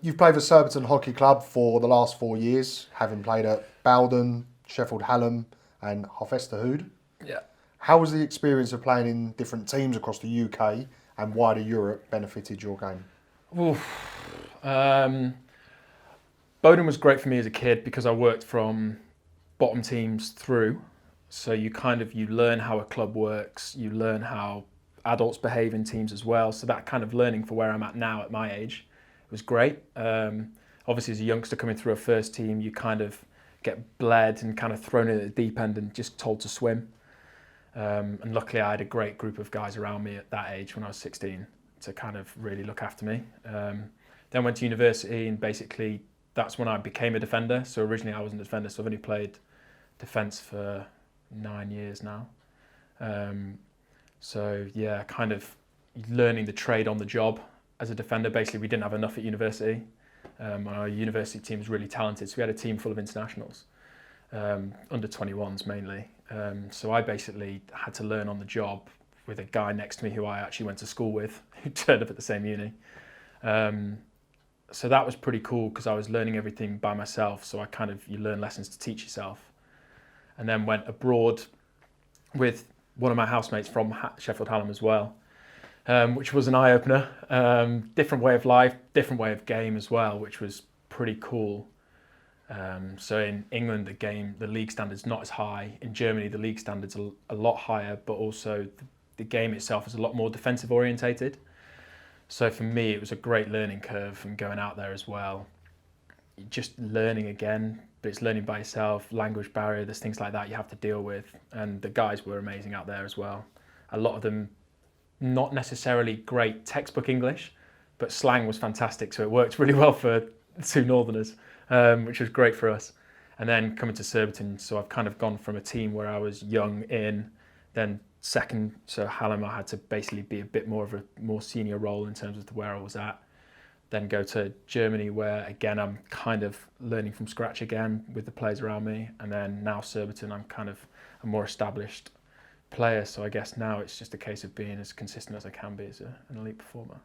You've played for Surbiton Hockey Club for the last 4 years, having played at Bowden, Sheffield Hallam and Hofsteherode. Yeah. How was the experience of playing in different teams across the UK and wider Europe benefited your game? Oof. Bowden was great for me as a kid because I worked from bottom teams through. So you learn how a club works, you learn how adults behave in teams as well. So that kind of learning for where I'm at now at my age was great. Obviously, as a youngster coming through a first team, you kind of get bled and kind of thrown in at the deep end and just told to swim. And luckily, I had a great group of guys around me at that age when I was 16 to kind of really look after me. Then went to university, and basically that's when I became a defender. So originally I wasn't a defender, so I've only played defence for 9 years now. So yeah, kind of learning the trade on the job as a defender. Basically, we didn't have enough at university. Our university team was really talented, so we had a team full of internationals, under 21s mainly. So I basically had to learn on the job with a guy next to me who I actually went to school with, who turned up at the same uni. So that was pretty cool because I was learning everything by myself. So you learn lessons to teach yourself. And then went abroad with one of my housemates from Sheffield Hallam as well, which was an eye-opener. Different way of life, different way of game as well, which was pretty cool. So in England, the league standard's not as high. In Germany, the league standard's a lot higher, but also the game itself is a lot more defensive orientated. So for me, it was a great learning curve from going out there as well. Just learning again, but it's learning by yourself, language barrier, there's things like that you have to deal with. And the guys were amazing out there as well. A lot of them, not necessarily great textbook English, but slang was fantastic. So it worked really well for two Northerners, which was great for us. And then coming to Surbiton, so I've kind of gone from a team where I was young then second, so Hallam, I had to basically be a bit more of a more senior role in terms of where I was at. Then go to Germany, where again I'm kind of learning from scratch again with the players around me. And then now Surbiton, I'm kind of a more established player. So I guess now it's just a case of being as consistent as I can be as an elite performer.